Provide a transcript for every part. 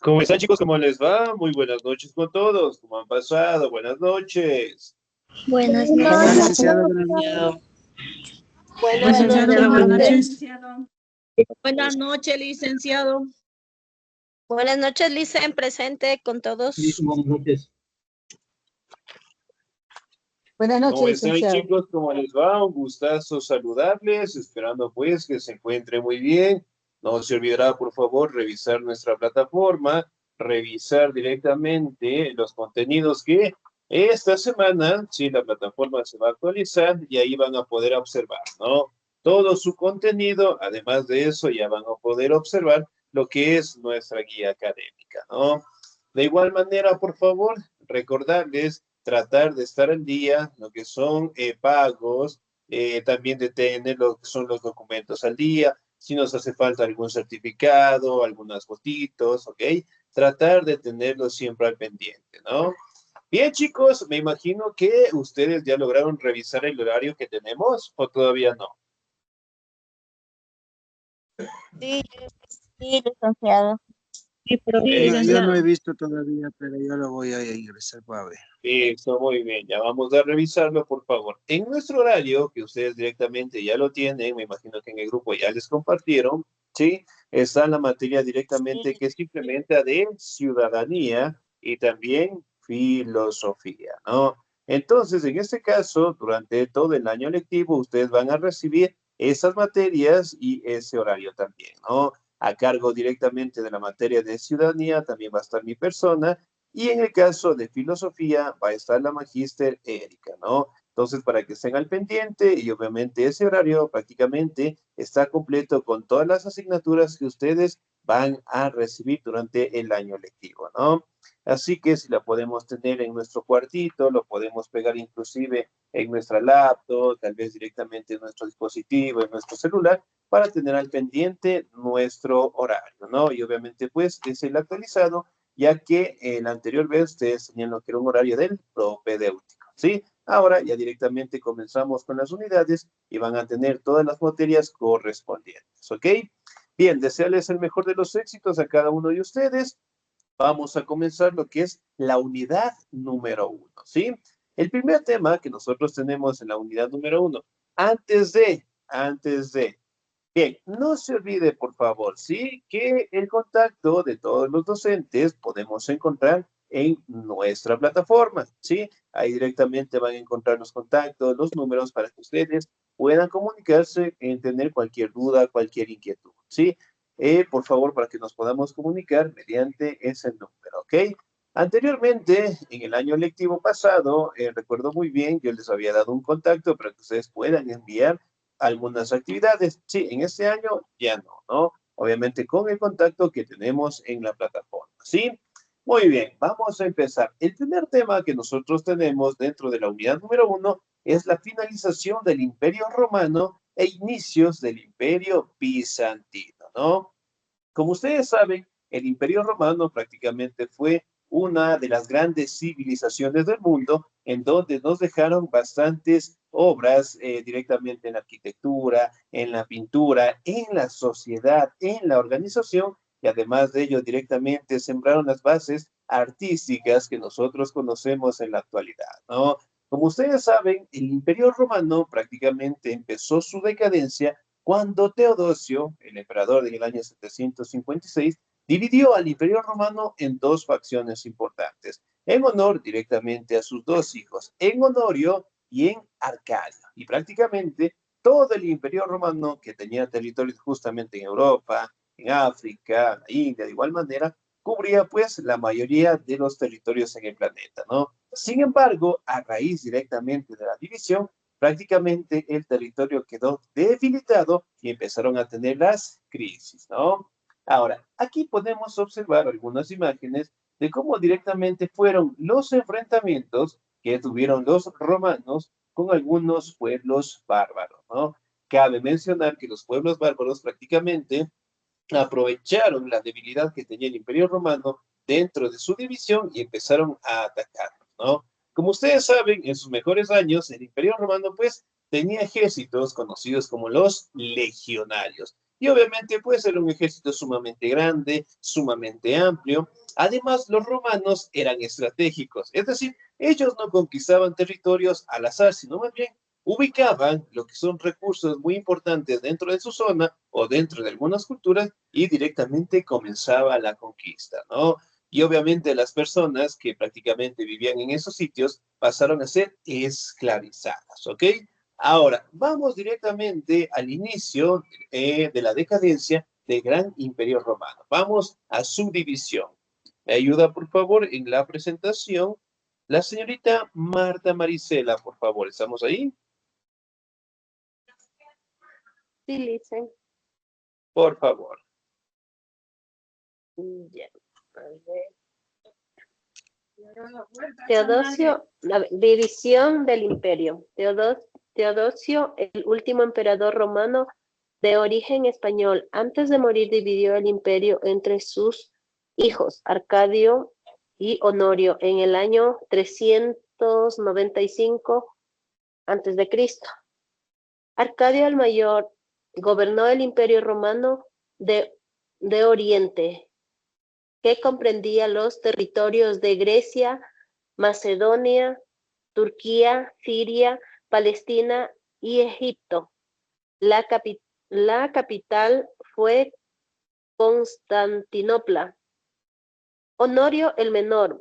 ¿Cómo están, chicos? ¿Cómo les va? Muy buenas noches con todos. ¿Cómo han pasado? Buenas noches. Buenas Hola, noches. licenciado, buenos días. Buenas Licenciado, buenas noches. Buenas noches, licenciado. Buenas noches, Licen, presente con todos. Buenas noches. Buenas ¿Cómo noches, están, licenciado. chicos? ¿Cómo les va? Un gustazo saludarles, esperando pues que se encuentren muy bien. No se olvidará, por favor, revisar nuestra plataforma, revisar directamente los contenidos que esta semana, sí, la plataforma se va a actualizar y ahí van a poder observar, ¿no? Todo su contenido, además de eso, ya van a poder observar lo que es nuestra guía académica, ¿no? De igual manera, por favor, recordarles tratar de estar al día, lo que son pagos, también de tener lo que son los documentos al día, si nos hace falta algún certificado, algunas fotitos, ¿ok? Tratar de tenerlo siempre al pendiente, ¿no? Bien, chicos, me imagino que ustedes ya lograron revisar el horario que tenemos o todavía no. Sí, sí, licenciado. Sí, pero Ok, Yo no he visto todavía, pero yo lo voy a ingresar para ver. listo, muy bien. Ya vamos a revisarlo, por favor. En nuestro horario, que ustedes directamente ya lo tienen, me imagino que en el grupo ya les compartieron, ¿sí? Está la materia directamente Sí, que se implementa de ciudadanía y también filosofía, ¿no? Entonces, en este caso, durante todo el año lectivo, ustedes van a recibir esas materias y ese horario también, ¿no? A cargo directamente de la materia de ciudadanía también va a estar mi persona y en el caso de filosofía va a estar la magíster Erika, ¿no? Entonces, para que estén al pendiente y obviamente ese horario prácticamente está completo con todas las asignaturas que ustedes van a recibir durante el año lectivo, ¿no? Así que si la podemos tener en nuestro cuartito, lo podemos pegar inclusive en nuestra laptop, tal vez directamente en nuestro dispositivo, en nuestro celular, para tener al pendiente nuestro horario, ¿no? Y obviamente pues es el actualizado ya que la anterior vez ustedes tenían lo que era un horario del propedéutico, ¿sí? Ahora ya directamente comenzamos con las unidades y van a tener todas las materias correspondientes, ¿ok? Bien, desearles el mejor de los éxitos a cada uno de ustedes. Vamos a comenzar lo que es la unidad número uno, ¿sí? El primer tema que nosotros tenemos en la unidad número uno, antes de, bien, no se olvide, por favor, sí, que el contacto de todos los docentes podemos encontrar en nuestra plataforma, ¿sí? Ahí directamente van a encontrar los contactos, los números para que ustedes puedan comunicarse en tener cualquier duda, cualquier inquietud, ¿sí? Por favor, para que nos podamos comunicar mediante ese número, ¿ok? Anteriormente, en el año lectivo pasado, recuerdo muy bien, yo les había dado un contacto para que ustedes puedan enviar algunas actividades. Sí, en este año ya no, ¿no? Obviamente con el contacto que tenemos en la plataforma, ¿sí? Muy bien, vamos a empezar. El primer tema que nosotros tenemos dentro de la unidad número uno es la finalización del Imperio Romano e inicios del Imperio Bizantino, ¿no? Como ustedes saben, el Imperio Romano prácticamente fue una de las grandes civilizaciones del mundo en donde nos dejaron bastantes obras directamente en la arquitectura, en la pintura, en la sociedad, en la organización y además de ello directamente sembraron las bases artísticas que nosotros conocemos en la actualidad, ¿no? Como ustedes saben, el Imperio Romano prácticamente empezó su decadencia cuando Teodosio, el emperador en el año 756, dividió al Imperio Romano en dos facciones importantes, en honor directamente a sus dos hijos, en Honorio y en Arcadio. Y prácticamente todo el Imperio Romano, que tenía territorios justamente en Europa, en África, en la India, de igual manera, cubría pues la mayoría de los territorios en el planeta, ¿no? Sin embargo, a raíz directamente de la división, prácticamente el territorio quedó debilitado y empezaron a tener las crisis, ¿no? Ahora, aquí podemos observar algunas imágenes de cómo directamente fueron los enfrentamientos que tuvieron los romanos con algunos pueblos bárbaros, ¿no? Cabe mencionar que los pueblos bárbaros prácticamente aprovecharon la debilidad que tenía el Imperio Romano dentro de su división y empezaron a atacarlos, ¿no? Como ustedes saben, en sus mejores años, el Imperio Romano, pues, tenía ejércitos conocidos como los legionarios. Y obviamente puede ser un ejército sumamente grande, sumamente amplio. Además, los romanos eran estratégicos, es decir, ellos no conquistaban territorios al azar, sino más bien ubicaban lo que son recursos muy importantes dentro de su zona o dentro de algunas culturas y directamente comenzaba la conquista, ¿no? Y obviamente las personas que prácticamente vivían en esos sitios pasaron a ser esclavizadas, ¿ok? Ahora, vamos directamente al inicio de la decadencia del Gran Imperio Romano. Vamos a su división. ¿Me ayuda, por favor, en la presentación? La señorita Marta Marisela, por favor. ¿Estamos ahí? Sí, Licen. Por favor. Ya, a ver. Teodosio, división del imperio. Teodosio, el último emperador romano de origen español, antes de morir dividió el imperio entre sus hijos, Arcadio y Honorio, en el año 395 a.C. Arcadio el Mayor gobernó el imperio romano de Oriente, que comprendía los territorios de Grecia, Macedonia, Turquía, Siria, Palestina y Egipto. La capital fue Constantinopla. Honorio el Menor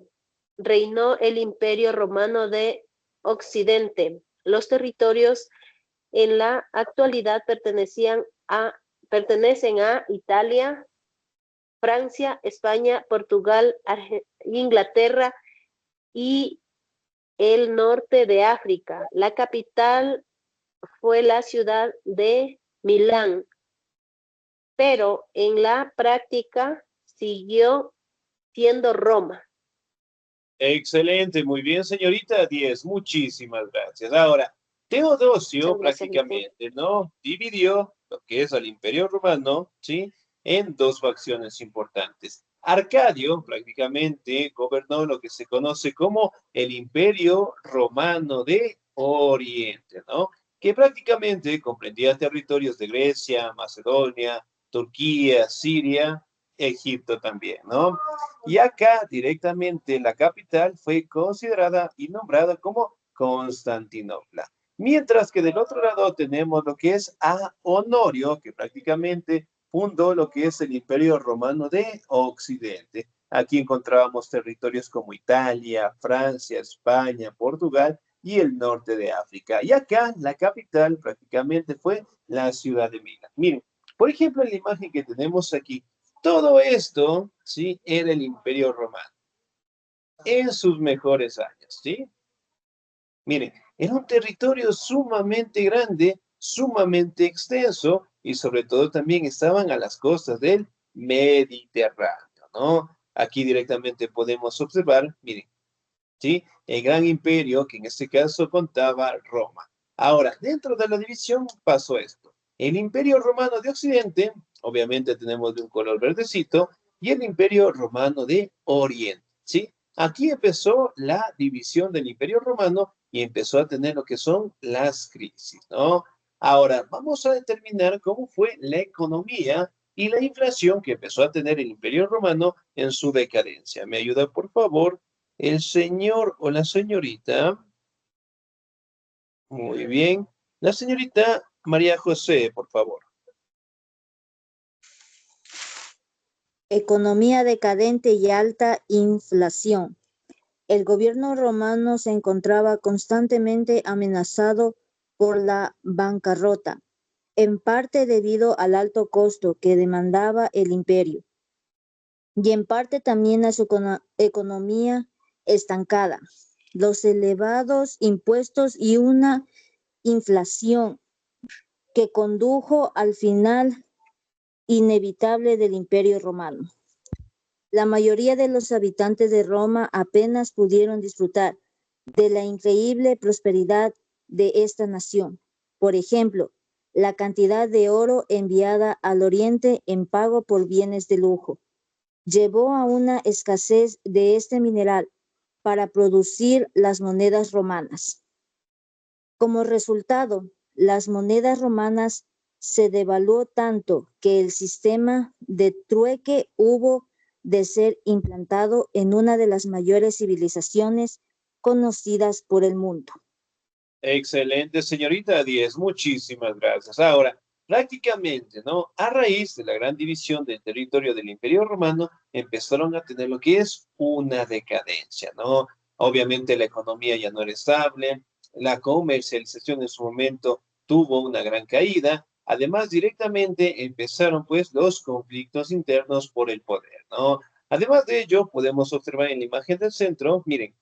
reinó el Imperio Romano de Occidente. Los territorios en la actualidad pertenecen a Italia, Francia, España, Portugal, Inglaterra y el norte de África. La capital fue la ciudad de Milán, pero en la práctica siguió siendo Roma. Excelente, muy bien, señorita 10. Muchísimas gracias. Ahora, Teodosio prácticamente, ¿no? Dividió lo que es al Imperio Romano, ¿sí? En dos facciones importantes. Arcadio prácticamente gobernó lo que se conoce como el Imperio Romano de Oriente, ¿no? Que prácticamente comprendía territorios de Grecia, Macedonia, Turquía, Siria, Egipto también, ¿no? Y acá directamente la capital fue considerada y nombrada como Constantinopla. Mientras que del otro lado tenemos lo que es a Honorio, que prácticamente fundó lo que es el Imperio Romano de Occidente. Aquí encontrábamos territorios como Italia, Francia, España, Portugal y el norte de África. Y acá la capital prácticamente fue la ciudad de Milán. Miren, por ejemplo, en la imagen que tenemos aquí, todo esto, ¿sí? Era el Imperio Romano en sus mejores años, ¿sí? Miren, era un territorio sumamente grande, sumamente extenso y sobre todo también estaban a las costas del Mediterráneo, ¿no? Aquí directamente podemos observar, miren, ¿sí? El gran imperio que en este caso contaba Roma. Ahora, dentro de la división pasó esto. El Imperio Romano de Occidente, obviamente tenemos de un color verdecito, y el Imperio Romano de Oriente, ¿sí? Aquí empezó la división del Imperio Romano y empezó a tener lo que son las crisis, ¿no? Ahora, vamos a determinar cómo fue la economía y la inflación que empezó a tener el Imperio Romano en su decadencia. ¿Me ayuda, por favor? El señor o la señorita. Muy bien. La señorita María José, por favor. Economía decadente y alta inflación. El gobierno romano se encontraba constantemente amenazado por la bancarrota, en parte debido al alto costo que demandaba el imperio, y en parte también a su economía estancada, los elevados impuestos y una inflación que condujo al final inevitable del Imperio Romano. La mayoría de los habitantes de Roma apenas pudieron disfrutar de la increíble prosperidad de esta nación. Por ejemplo, la cantidad de oro enviada al Oriente en pago por bienes de lujo llevó a una escasez de este mineral para producir las monedas romanas. Como resultado, las monedas romanas se devaluó tanto que el sistema de trueque hubo de ser implantado en una de las mayores civilizaciones conocidas por el mundo. Excelente, señorita Díez, muchísimas gracias. Ahora, prácticamente, ¿no? A raíz de la gran división del territorio del Imperio Romano, empezaron a tener lo que es una decadencia, ¿no? Obviamente la economía ya no era estable, la comercialización en su momento tuvo una gran caída, además directamente empezaron pues los conflictos internos por el poder, ¿no? Además de ello, podemos observar en la imagen del centro, miren,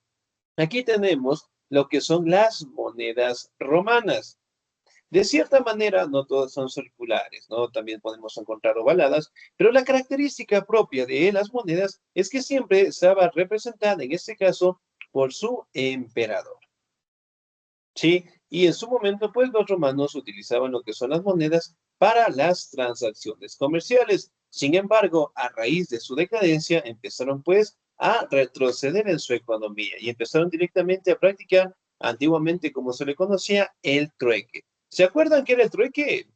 aquí tenemos lo que son las monedas romanas. De cierta manera, no todas son circulares, ¿no? También podemos encontrar ovaladas, pero la característica propia de las monedas es que siempre estaba representada, en este caso, por su emperador. ¿Sí? Y en su momento, pues los romanos utilizaban lo que son las monedas para las transacciones comerciales. Sin embargo, a raíz de su decadencia, empezaron pues a retroceder en su economía y empezaron directamente a practicar antiguamente, como se le conocía, el trueque. ¿Se acuerdan qué era el trueque?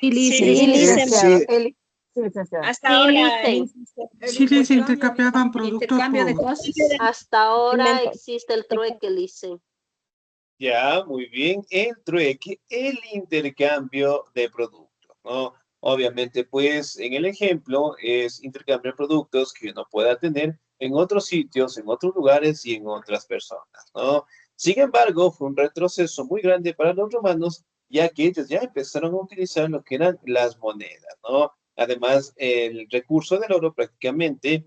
Sí, Sí, licenciado. licenciado. Sí, Sí, licenciado. Hasta Sí, ahora, licenciado. Sí, se intercambiaban productos intercambio de por... cosas. Hasta ahora Alimentos. existe el trueque, lice. Ya, muy bien. El trueque, el intercambio de productos, ¿no? Obviamente, pues, en el ejemplo es intercambiar productos que uno pueda tener en otros sitios, en otros lugares y en otras personas, ¿no? Sin embargo, fue un retroceso muy grande para los romanos, ya que ellos ya empezaron a utilizar lo que eran las monedas, ¿no? Además, el recurso del oro prácticamente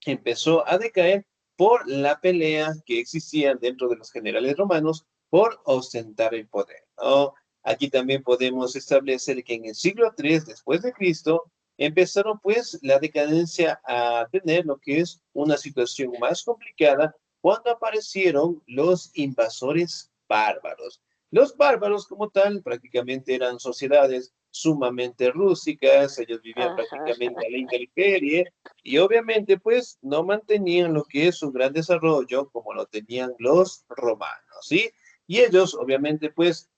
empezó a decaer por la pelea que existía dentro de los generales romanos por ostentar el poder, ¿no? Aquí también podemos establecer que en el siglo III después de Cristo empezaron pues la decadencia a tener lo que es una situación más complicada cuando aparecieron los invasores bárbaros. Los bárbaros como tal prácticamente eran sociedades sumamente rústicas, ellos vivían Ajá. prácticamente a la intemperie y obviamente pues no mantenían lo que es un gran desarrollo como lo tenían los romanos, ¿sí? Y ellos obviamente pues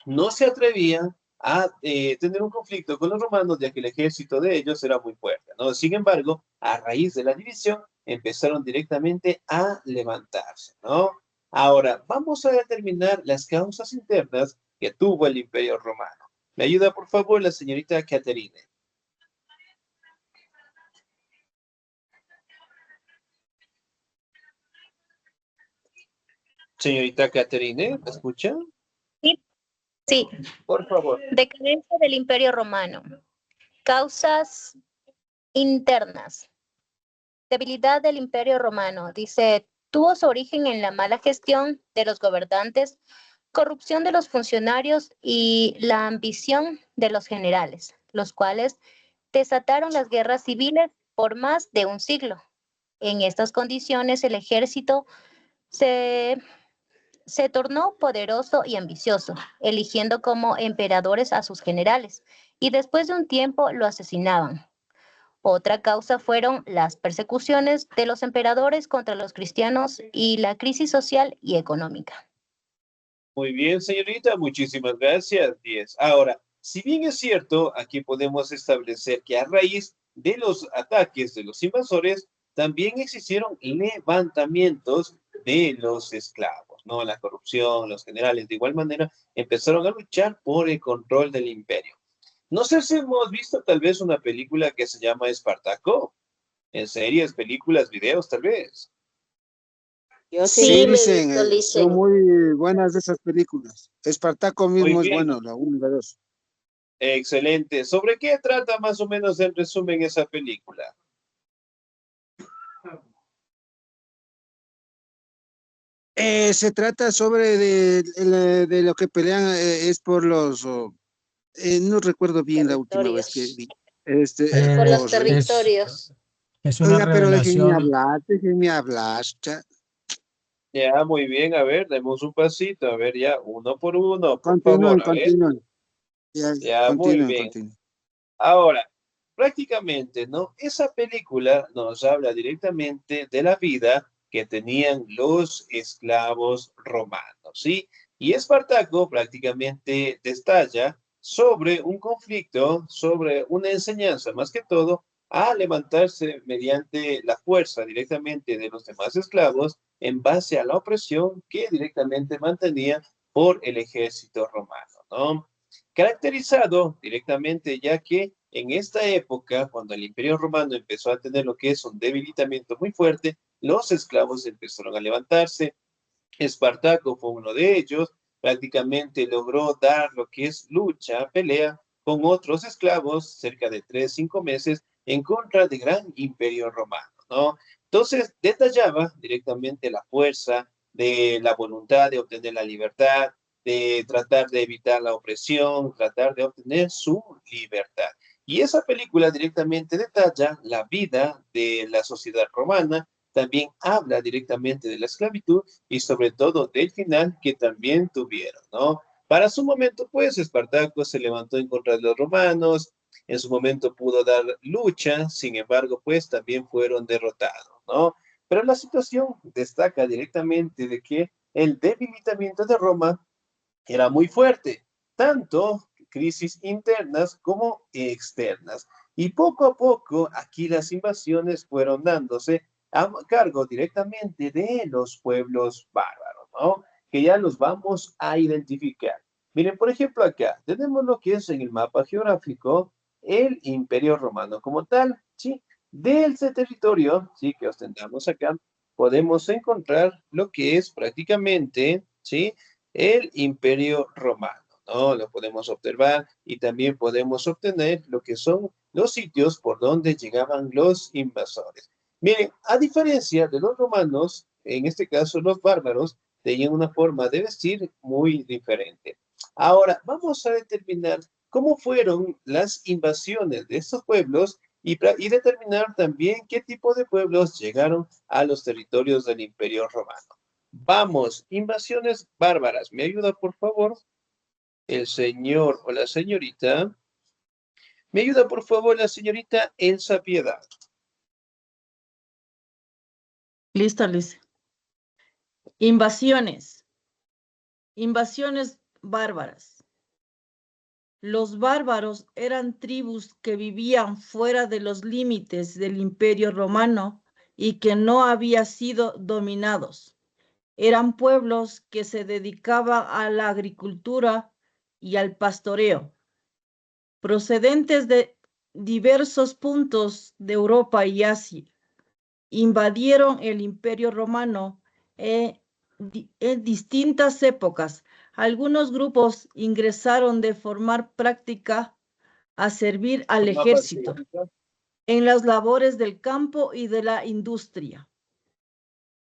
no se atrevían a tener un conflicto con los romanos, ya que el ejército de ellos era muy fuerte, ¿no? Sin embargo, a raíz de la división, empezaron directamente a levantarse, ¿no? Ahora, vamos a determinar las causas internas que tuvo el Imperio Romano. ¿Me ayuda, por favor, la señorita Caterine? Señorita Caterine, ¿me escucha? Sí, Por favor. decadencia del Imperio Romano. Causas internas. Debilidad del Imperio Romano. Dice, tuvo su origen en la mala gestión de los gobernantes, corrupción de los funcionarios y la ambición de los generales, los cuales desataron las guerras civiles por más de un siglo. En estas condiciones, el ejército se tornó poderoso y ambicioso, eligiendo como emperadores a sus generales, y después de un tiempo lo asesinaban. Otra causa fueron las persecuciones de los emperadores contra los cristianos y la crisis social y económica. Muy bien, señorita, muchísimas gracias. 10. Ahora, si bien es cierto, aquí podemos establecer que a raíz de los ataques de los invasores, también existieron levantamientos de los esclavos, ¿no? La corrupción, los generales de igual manera empezaron a luchar por el control del imperio. No sé si hemos visto tal vez una película que se llama Espartaco, en series, películas, videos, tal vez. Yo Sí, sí me he dicen, visto, son lice. muy buenas esas películas. Espartaco Muy mismo es bien. bueno, la 1 y la 2. Excelente. ¿Sobre qué trata más o menos en resumen esa película? Se trata sobre de lo que pelean, es por los, no recuerdo bien la última vez que Territorios. vi. Por los Por, territorios. Es una oiga, pero revelación. déjenme hablar, cha. Ya, muy bien. A ver, demos un pasito. A ver, ya, uno por uno, por Continúen, favor. A ver. continúen. Ya, Ya, muy continúen, bien. continúen. Ahora, prácticamente, ¿no? Esa película nos habla directamente de la vida que tenían los esclavos romanos, ¿sí? Y Espartaco prácticamente destalla sobre un conflicto, sobre una enseñanza, más que todo, a levantarse mediante la fuerza directamente de los demás esclavos en base a la opresión que directamente mantenía por el ejército romano, ¿no? Caracterizado directamente ya que en esta época, cuando el Imperio Romano empezó a tener lo que es un debilitamiento muy fuerte, los esclavos empezaron a levantarse. Espartaco fue uno de ellos, prácticamente logró dar lo que es lucha, pelea con otros esclavos, cerca de 3, 5 meses, en contra del gran imperio romano, ¿no? Entonces, detallaba directamente la fuerza de la voluntad de obtener la libertad, de tratar de evitar la opresión, tratar de obtener su libertad. Y esa película directamente detalla la vida de la sociedad romana, también habla directamente de la esclavitud y sobre todo del final que también tuvieron, ¿no? Para su momento, pues, Espartaco se levantó en contra de los romanos, en su momento pudo dar lucha, sin embargo, pues, también fueron derrotados, ¿no? Pero la situación destaca directamente de que el debilitamiento de Roma era muy fuerte, tanto crisis internas como externas. Y poco a poco aquí las invasiones fueron dándose a cargo directamente de los pueblos bárbaros, ¿no? Que ya los vamos a identificar. Miren, por ejemplo, acá tenemos lo que es en el mapa geográfico el Imperio Romano como tal, ¿sí? De ese territorio, ¿sí? Que ostentamos acá, podemos encontrar lo que es prácticamente, ¿sí? El Imperio Romano, ¿no? Lo podemos observar y también podemos obtener lo que son los sitios por donde llegaban los invasores. Miren, a diferencia de los romanos, en este caso los bárbaros, tenían una forma de vestir muy diferente. Ahora, vamos a determinar cómo fueron las invasiones de estos pueblos y determinar también qué tipo de pueblos llegaron a los territorios del Imperio Romano. Vamos, invasiones bárbaras. ¿Me ayuda, por favor? El señor o la señorita. ¿Me ayuda, por favor, la señorita Elsa Piedad? Listo, Liz. Invasiones. Invasiones bárbaras. Los bárbaros eran tribus que vivían fuera de los límites del Imperio Romano y que no habían sido dominados. Eran pueblos que se dedicaban a la agricultura y al pastoreo, procedentes de diversos puntos de Europa y Asia. Invadieron el Imperio Romano en distintas épocas. Algunos grupos ingresaron de forma práctica a servir al ejército en las labores del campo y de la industria.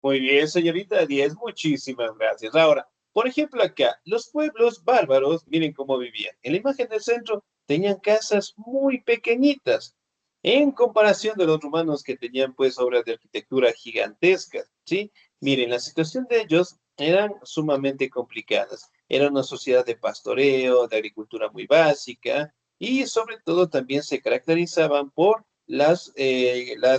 Muy bien, señorita 10, muchísimas gracias. Ahora, por ejemplo, acá, los pueblos bárbaros, miren cómo vivían. En la imagen del centro tenían casas muy pequeñitas, en comparación de los romanos que tenían pues obras de arquitectura gigantescas, ¿sí? Miren, la situación de ellos eran sumamente complicadas. Era una sociedad de pastoreo, de agricultura muy básica y sobre todo también se caracterizaban por las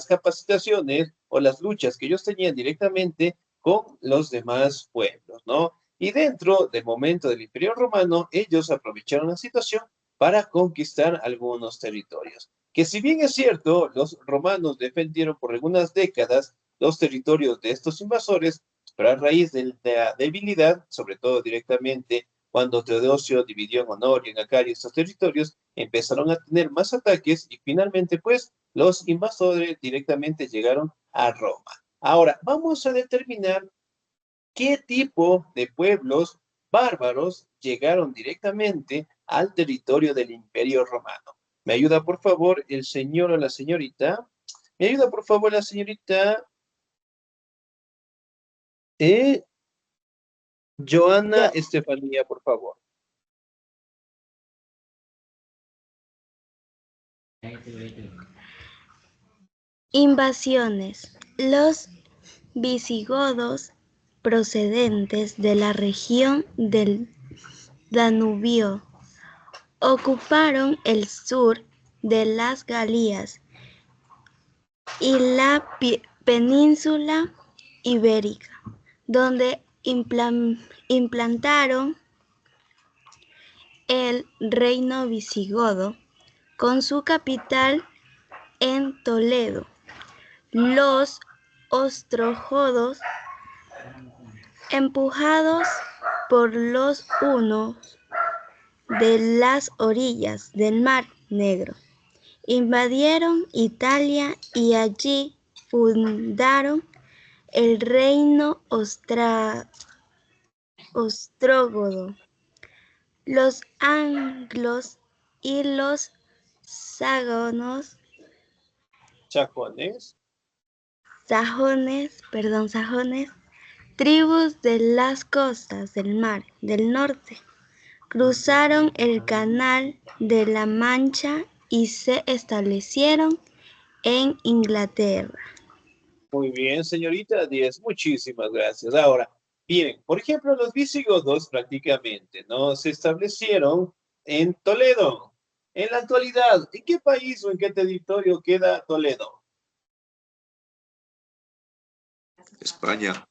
capacitaciones o las luchas que ellos tenían directamente con los demás pueblos, ¿no? Y dentro del momento del Imperio Romano, ellos aprovecharon la situación para conquistar algunos territorios. Que si bien es cierto, los romanos defendieron por algunas décadas los territorios de estos invasores, pero a raíz de la debilidad, sobre todo directamente cuando Teodosio dividió en Honor y en Acario estos territorios, empezaron a tener más ataques y finalmente, pues, los invasores directamente llegaron a Roma. Ahora, vamos a determinar qué tipo de pueblos bárbaros llegaron directamente al territorio del Imperio Romano. ¿Me ayuda, por favor, el señor o la señorita? ¿Me ayuda, por favor, la señorita Joana Estefanía, por favor? Invasiones. Los visigodos procedentes de la región del Danubio ocuparon el sur de las Galías y la península ibérica, donde implantaron el reino visigodo con su capital en Toledo. Los ostrogodos, empujados por los hunos de las orillas del Mar Negro, invadieron Italia y allí fundaron el reino ostrógodo. Los anglos y los sajones, tribus de las costas del Mar del Norte, cruzaron el Canal de la Mancha y se establecieron en Inglaterra. Muy bien, señorita Díez, muchísimas gracias. Ahora, miren, por ejemplo, los visigodos prácticamente, ¿no? Se establecieron en Toledo. En la actualidad, ¿en qué país o en qué territorio queda Toledo? España.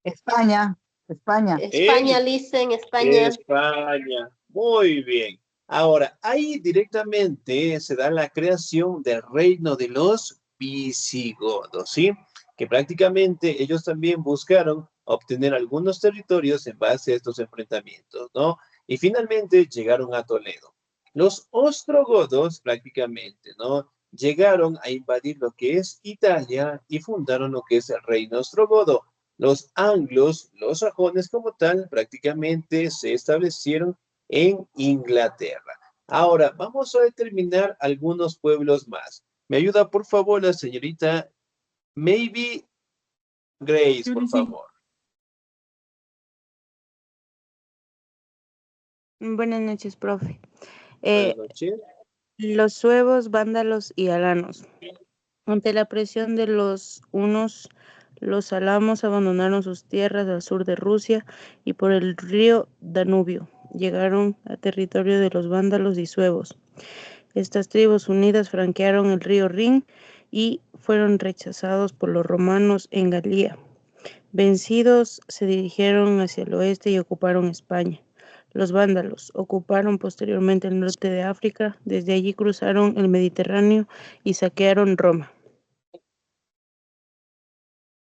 España. España, Lisa, en España. España. Muy bien. Ahora, ahí directamente se da la creación del reino de los visigodos, ¿sí? Que prácticamente ellos también buscaron obtener algunos territorios en base a estos enfrentamientos, ¿no? Y finalmente llegaron a Toledo. Los ostrogodos prácticamente, ¿no? Llegaron a invadir lo que es Italia y fundaron lo que es el reino ostrogodo. Los anglos, los sajones como tal, prácticamente se establecieron en Inglaterra. Ahora, vamos a determinar algunos pueblos más. ¿Me ayuda, por favor, la señorita Maybe Grace, por favor? Buenas noches, profe. Buenas noches. Los suevos, vándalos y alanos. Ante la presión de los hunos, los alamos abandonaron sus tierras al sur de Rusia y por el río Danubio llegaron a territorio de los vándalos y suevos. Estas tribus unidas franquearon el río Rin y fueron rechazados por los romanos en Galia. Vencidos, se dirigieron hacia el oeste y ocuparon España. Los vándalos ocuparon posteriormente el norte de África. Desde allí cruzaron el Mediterráneo y saquearon Roma.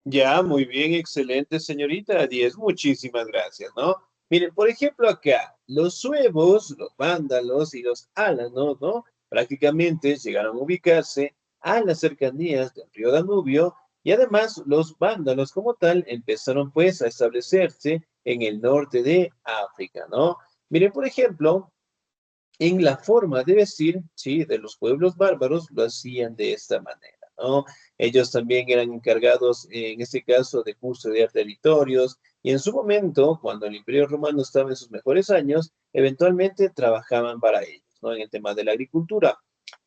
Ya, muy bien, excelente, señorita 10. Muchísimas gracias, ¿no? Miren, por ejemplo, acá, los suevos, los vándalos y los alanos, ¿no? Prácticamente llegaron a ubicarse a las cercanías del río Danubio y además los vándalos como tal empezaron pues a establecerse en el norte de África, ¿no? Miren, por ejemplo, en la forma de vestir, ¿sí? De los pueblos bárbaros lo hacían de esta manera, ¿no? Ellos también eran encargados, en este caso, de custodiar territorios y en su momento, cuando el Imperio Romano estaba en sus mejores años, eventualmente trabajaban para ellos, ¿no? En el tema de la agricultura.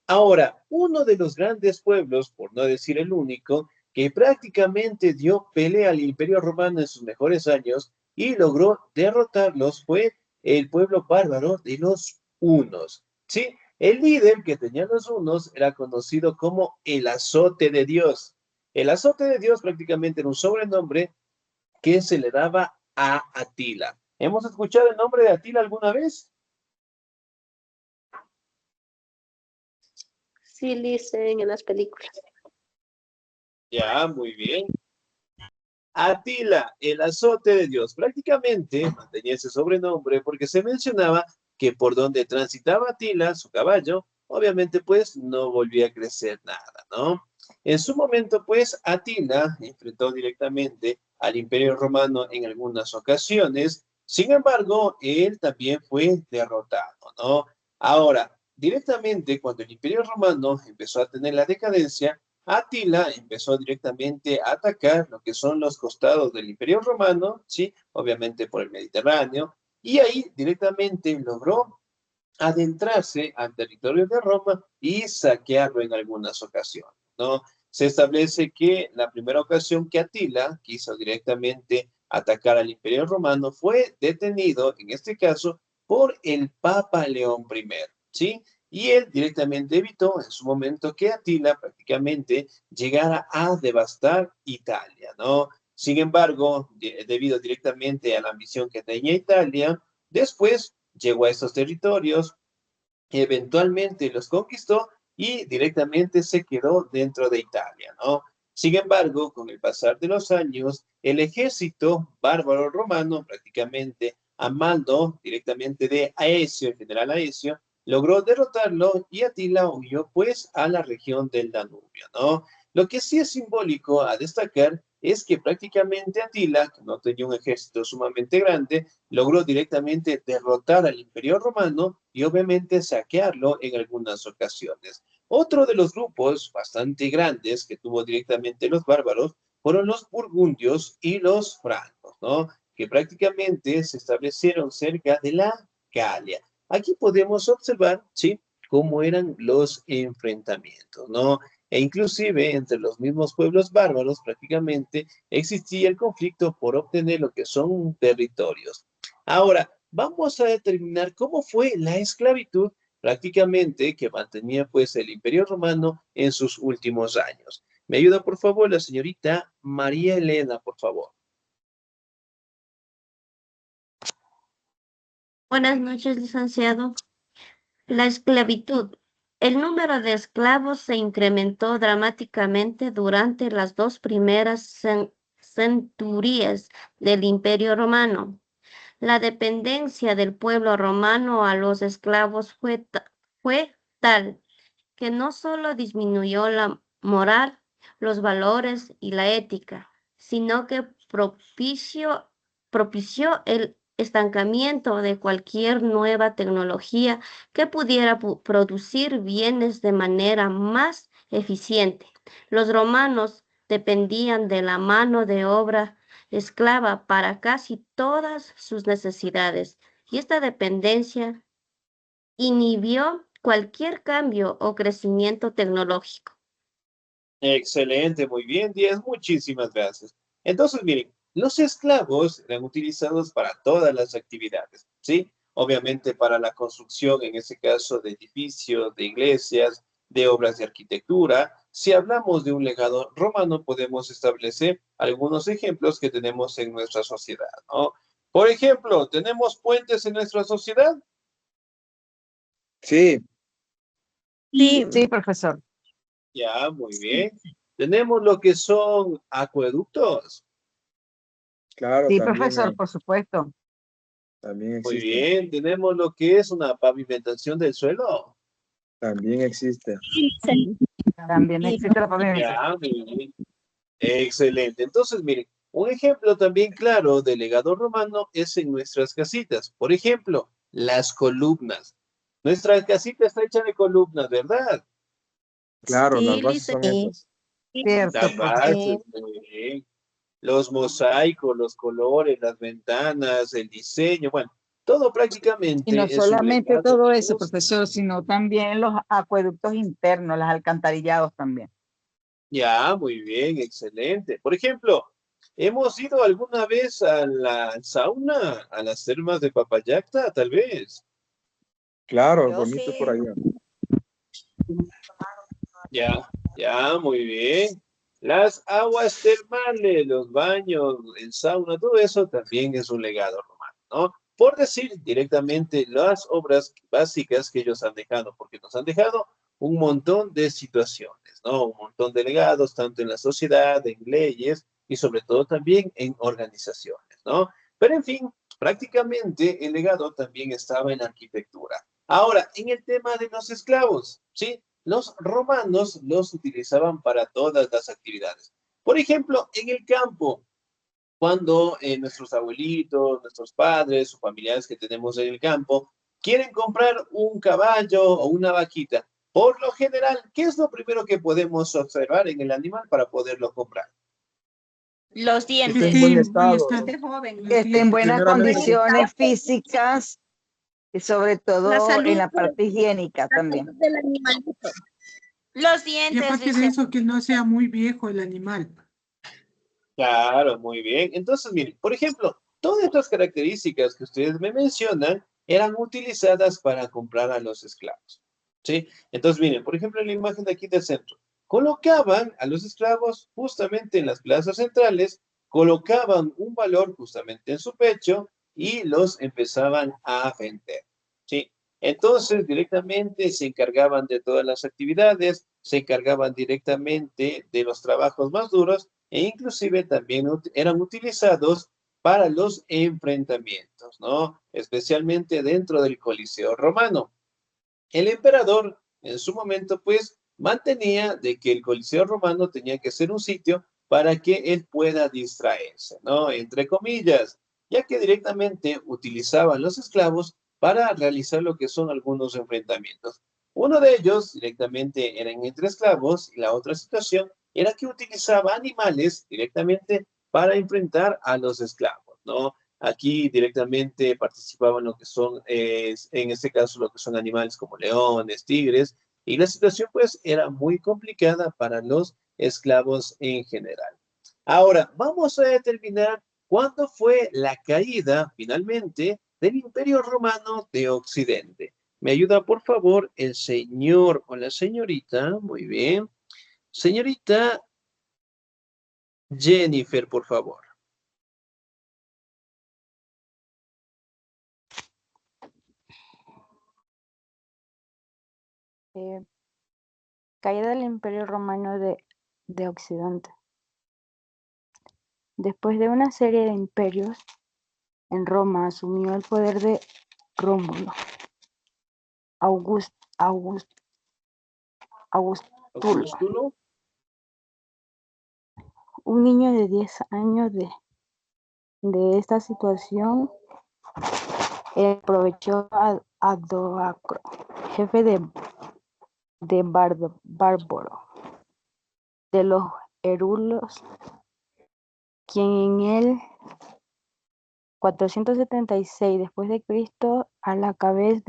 Ahora, uno de los grandes pueblos, por no decir el único, que prácticamente dio pelea al Imperio Romano en sus mejores años y logró derrotarlos fue el pueblo bárbaro de los hunos, ¿sí? El líder que tenían los hunos era conocido como el azote de Dios. El azote de Dios prácticamente era un sobrenombre que se le daba a Atila. ¿Hemos escuchado el nombre de Atila alguna vez? Sí, dicen en las películas. Ya, muy bien. Atila, el azote de Dios. Prácticamente mantenía ese sobrenombre porque se mencionaba que por donde transitaba Atila, su caballo, obviamente pues no volvía a crecer nada, ¿no? En su momento pues Atila enfrentó directamente al Imperio Romano en algunas ocasiones, sin embargo, él también fue derrotado, ¿no? Ahora, directamente cuando el Imperio Romano empezó a tener la decadencia, Atila empezó directamente a atacar lo que son los costados del Imperio Romano, ¿sí? Obviamente por el Mediterráneo, y ahí directamente logró adentrarse al territorio de Roma y saquearlo en algunas ocasiones, ¿no? Se establece que la primera ocasión que Atila quiso directamente atacar al Imperio Romano fue detenido, en este caso, por el Papa León I, ¿sí? Y él directamente evitó en su momento que Atila prácticamente llegara a devastar Italia, ¿no? Sin embargo, debido directamente a la ambición que tenía Italia, después llegó a estos territorios, eventualmente los conquistó y directamente se quedó dentro de Italia, ¿no? Sin embargo, con el pasar de los años, el ejército bárbaro romano, prácticamente a mando directamente de Aecio, el general Aecio, logró derrotarlo y Atila huyó pues a la región del Danubio, ¿no? Lo que sí es simbólico a destacar es que prácticamente Atila, que no tenía un ejército sumamente grande, logró directamente derrotar al Imperio Romano y obviamente saquearlo en algunas ocasiones. Otro de los grupos bastante grandes que tuvo directamente los bárbaros fueron los burgundios y los francos, ¿no? Que prácticamente se establecieron cerca de la Galia. Aquí podemos observar, ¿sí?, cómo eran los enfrentamientos, ¿no? E inclusive entre los mismos pueblos bárbaros prácticamente existía el conflicto por obtener lo que son territorios. Ahora, vamos a determinar cómo fue la esclavitud prácticamente que mantenía pues el Imperio Romano en sus últimos años. ¿Me ayuda por favor la señorita María Elena, por favor? Buenas noches, licenciado. La esclavitud. El número de esclavos se incrementó dramáticamente durante las dos primeras centurias del Imperio Romano. La dependencia del pueblo romano a los esclavos fue tal que no solo disminuyó la moral, los valores y la ética, sino que propició el estancamiento de cualquier nueva tecnología que pudiera producir bienes de manera más eficiente. Los romanos dependían de la mano de obra esclava para casi todas sus necesidades, y esta dependencia inhibió cualquier cambio o crecimiento tecnológico. Excelente, muy bien, 10, muchísimas gracias. Entonces, miren, los esclavos eran utilizados para todas las actividades, ¿sí? Obviamente para la construcción, en este caso, de edificios, de iglesias, de obras de arquitectura. Si hablamos de un legado romano, podemos establecer algunos ejemplos que tenemos en nuestra sociedad, ¿no? Por ejemplo, ¿tenemos puentes en nuestra sociedad? Sí. Sí, Sí, profesor. Ya, muy bien. ¿Tenemos lo que son acueductos? Claro, Sí, también, profesor, por supuesto. también Muy existe. bien. ¿Tenemos lo que es una pavimentación del suelo? También existe. También existe la pavimentación. Ya, muy bien. Excelente. Entonces, miren, un ejemplo también claro del legado romano es en nuestras casitas. Por ejemplo, las columnas. Nuestra casita está hecha de columnas, ¿verdad? Claro, las Sí, bases son licenciado. esas. Cierto, Las profesor. bases, muy bien. Los mosaicos, los colores, las ventanas, el diseño, bueno, todo Y no prácticamente es un solamente legado todo que eso, profesor, sino también los acueductos internos, los alcantarillados también. Ya, muy bien, excelente. Por ejemplo, ¿hemos ido alguna vez a la sauna, a las termas de Papayacta, tal vez? Claro, Yo bonito por sí. allá. Ya, muy bien. Las aguas termales, los baños, el sauna, todo eso también es un legado romano, ¿no? Por decir directamente las obras básicas que ellos han dejado, porque nos han dejado un montón de situaciones, ¿no? Un montón de legados, tanto en la sociedad, en leyes y sobre todo también en organizaciones, ¿no? Pero en fin, prácticamente el legado también estaba en la arquitectura. Ahora, en el tema de los esclavos, ¿sí? Los romanos los utilizaban para todas las actividades. Por ejemplo, en el campo, cuando nuestros abuelitos, nuestros padres o familiares que tenemos en el campo quieren comprar un caballo o una vaquita, por lo general, ¿qué es lo primero que podemos observar en el animal para poderlo comprar? Los Que esté dientes. en buen buen estado. estado. Que esté en buenas Primeramente, condiciones físicas y sobre La todo en salud, la parte higiénica la también. salud del animalito. Los Y dientes, aparte de dice. eso, que no sea muy viejo el animal. Claro, muy bien. Entonces, miren, por ejemplo, todas estas características que ustedes me mencionan eran utilizadas para comprar a los esclavos, ¿sí? Entonces, miren, por ejemplo, en la imagen de aquí del centro, colocaban a los esclavos justamente en las plazas centrales colocaban un valor justamente en su pecho y los empezaban a vender, ¿sí? Entonces, directamente se encargaban de todas las actividades, se encargaban directamente de los trabajos más duros e inclusive también eran utilizados para los enfrentamientos, ¿no? Especialmente dentro del Coliseo romano. El emperador, en su momento, pues, mantenía de que el Coliseo romano tenía que ser un sitio para que él pueda distraerse, ¿no? Entre comillas, ya que directamente utilizaban los esclavos para realizar lo que son algunos enfrentamientos. Uno de ellos directamente eran entre esclavos y la otra situación era que utilizaba animales directamente para enfrentar a los esclavos, ¿no? Aquí directamente participaban lo que son, en este caso, lo que son animales como leones, tigres, y la situación pues era muy complicada para los esclavos en general. Ahora, vamos a determinar cuándo fue la caída finalmente del Imperio Romano de Occidente. ¿Me ayuda, por favor, el señor o la señorita? Muy bien. Señorita Jennifer, por favor. Caída del Imperio Romano de Occidente. Después de una serie de imperios, en Roma asumió el poder de Rómulo, Augustulo, un niño de 10 años de esta situación. Aprovechó a Doacro, jefe de Bárbaro, de los Herulos, quien en el 476 después de Cristo, a la cabeza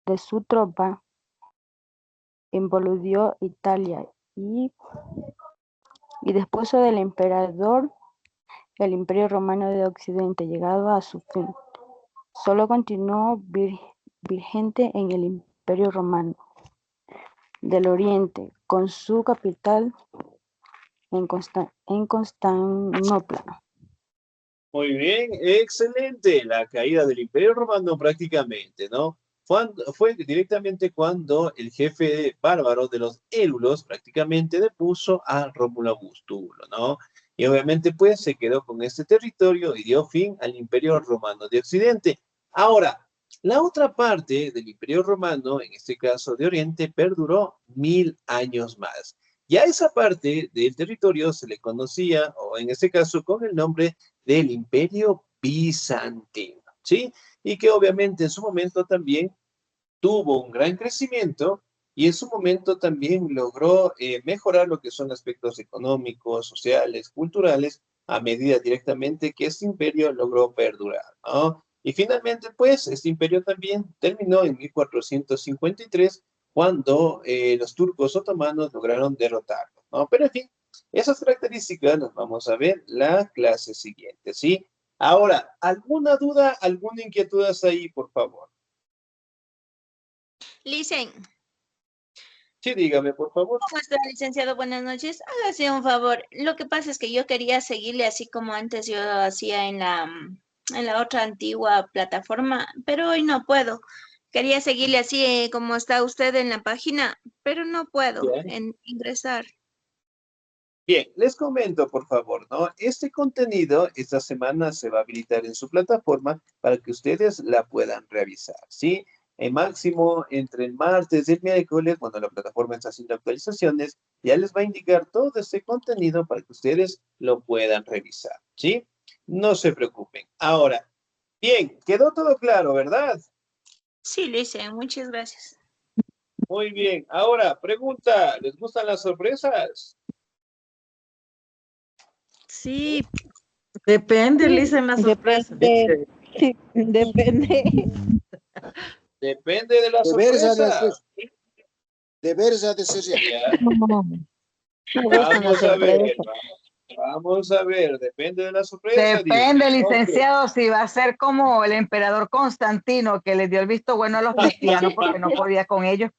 de su tropa, involucró Italia y después del emperador, el Imperio Romano de Occidente, llegado a su fin, solo continuó vigente en el Imperio Romano del Oriente, con su capital en Constantinopla. Muy bien, excelente. La caída del Imperio Romano prácticamente, ¿no? Fue directamente cuando el jefe bárbaro de los Hérulos prácticamente depuso a Rómulo Augustulo, ¿no? Y obviamente pues se quedó con este territorio y dio fin al Imperio Romano de Occidente. Ahora, la otra parte del Imperio Romano, en este caso de Oriente, perduró 1000 años más. Y a esa parte del territorio se le conocía, o en este caso con el nombre del Imperio Bizantino, ¿sí? Y que obviamente en su momento también tuvo un gran crecimiento y en su momento también logró mejorar lo que son aspectos económicos, sociales, culturales, a medida directamente que este imperio logró perdurar, ¿no? Y finalmente, pues, este imperio también terminó en 1453, cuando los turcos otomanos lograron derrotarlo, ¿no? Pero en fin, esas características las vamos a ver la clase siguiente, ¿sí? Ahora, ¿alguna duda, alguna inquietud hasta ahí, por favor? Licen. Sí, dígame, por favor. ¿Cómo está, licenciado? Buenas noches. Hágase un favor. Lo que pasa es que yo quería seguirle así como antes yo hacía en la otra antigua plataforma, pero hoy no puedo. Quería seguirle así como está usted en la página, pero no puedo ingresar. Bien, les comento, por favor, ¿no? Este contenido esta semana se va a habilitar en su plataforma para que ustedes la puedan revisar, ¿sí? En máximo, entre el martes y el miércoles, cuando la plataforma está haciendo actualizaciones, ya les va a indicar todo este contenido para que ustedes lo puedan revisar, ¿sí? No se preocupen. Ahora, bien, quedó todo claro, ¿verdad? Sí, Licen, muchas gracias. Muy bien. Ahora, pregunta, ¿les gustan las sorpresas? Sí, depende, Licen, la sorpresa. Depende. Sí, depende. Depende de la sorpresa. De versa de ser. Vamos a ver, depende de la sorpresa. Depende, licenciado, si va a ser como el emperador Constantino, que les dio el visto bueno a los cristianos porque no podía con ellos.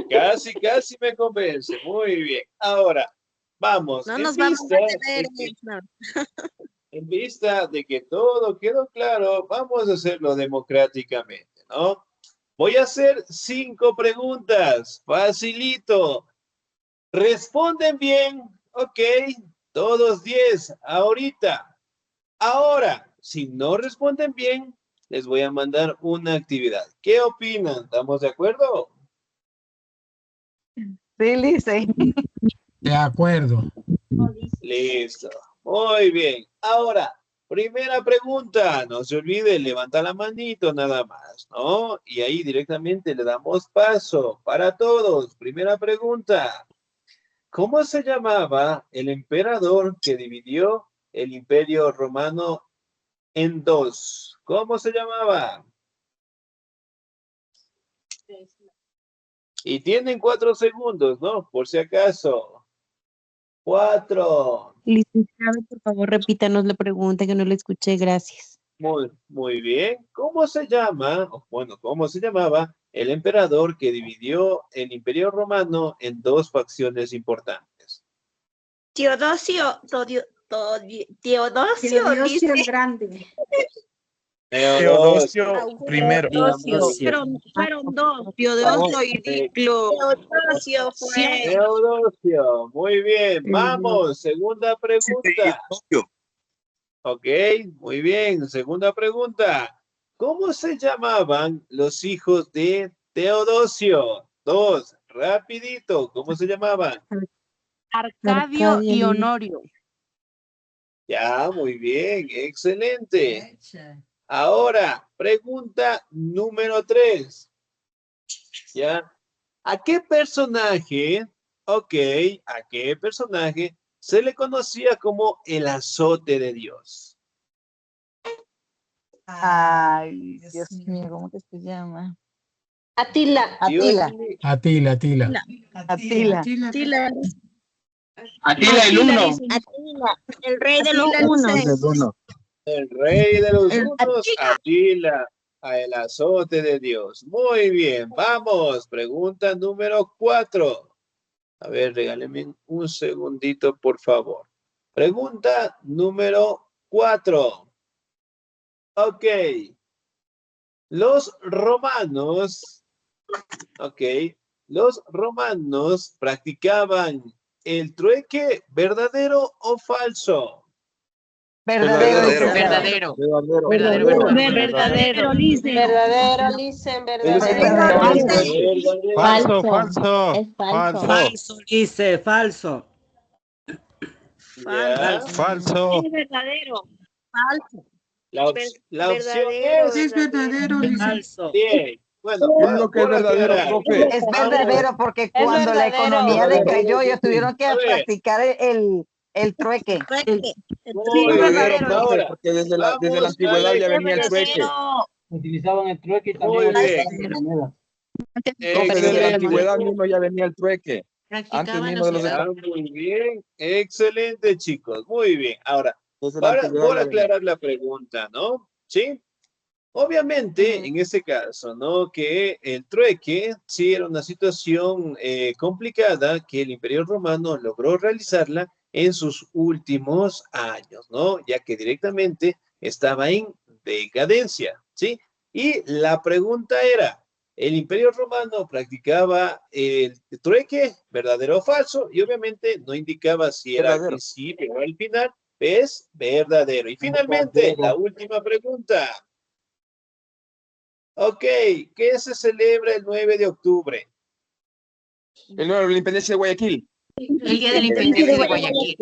Casi me convence. Muy bien. Ahora, Vamos, No en nos vamos vista a de tener. que- No. en vista de que todo quedó claro, vamos a hacerlo democráticamente, ¿no? Voy a hacer 5 preguntas, facilito. Responden bien, ok, todos 10, ahorita. Ahora, si no responden bien, les voy a mandar una actividad. ¿Qué opinan? ¿Estamos de acuerdo? Sí, Lice. De acuerdo. Listo. Muy bien. Ahora, primera pregunta. No se olvide, levanta la manito nada más, ¿no? Y ahí directamente le damos paso para todos. Primera pregunta. ¿Cómo se llamaba el emperador que dividió el Imperio Romano en 2? ¿Cómo se llamaba? Y tienen 4 segundos, ¿no? Por si acaso. 4. Licenciado, por favor, repítanos la pregunta que no la escuché, gracias. Muy bien. ¿Cómo se llama? Bueno, ¿cómo se llamaba el emperador que dividió el Imperio Romano en 2 facciones importantes? Teodosio Teodosio dice. el Grande. Teodosio primero. Fueron dos, Teodosio y Diclo. Teodosio fue. Teodosio, muy bien. Vamos, segunda pregunta. Ok, muy bien. Segunda pregunta. ¿Cómo se llamaban los hijos de Teodosio? 2, rapidito. ¿Cómo se llamaban? Arcadio y Honorio. Ya, muy bien, excelente. Ahora, pregunta número 3. ¿Ya? ¿A qué personaje, a qué personaje se le conocía como el azote de Dios? Ay, Dios mío, ¿cómo que se llama? Atila. Atila. Atila. Atila. Atila el uno. Atila, el rey de los Uno. El rey de los unos, Atila, el azote de Dios. Muy bien, vamos. Pregunta número 4. A ver, regálenme un segundito, por favor. Pregunta número 4. Ok. Los romanos practicaban el trueque, ¿verdadero o falso? Verdadero. Verdadero. Verdadero, Licen, Falso. Falso, dice, falso. Ya. Falso. Es verdadero. Falso. La opción es verdadero, Licen. Falso. bien. Bueno, Es lo que es verdadero, profe. Es verdadero porque cuando la economía decayó, ellos tuvieron que practicar el trueque. Muy Verdadero, bien. profe, Ahora, porque desde la vamos antigüedad a ya venía el trueque. Utilizaban el trueque y Muy bien. Profe, desde la antigüedad mismo ya venía el trueque. Antes mismo de los Ya, muy bien. Excelente, chicos. Muy bien. Ahora, desde la antigüedad por ya venía. aclarar la pregunta, ¿no? ¿Sí? Obviamente, en ese caso, ¿no? Que el trueque sí era una situación complicada que el Imperio Romano logró realizarla en sus últimos años, ¿no? Ya que directamente estaba en decadencia, ¿sí? Y la pregunta era, ¿el Imperio Romano practicaba el trueque, verdadero o falso? Y obviamente no indicaba si era al principio o al final, es verdadero. Y finalmente, la última pregunta. Ok, ¿qué se celebra el 9 de octubre? El 9 de la independencia de Guayaquil. El día de la independencia de Guayaquil.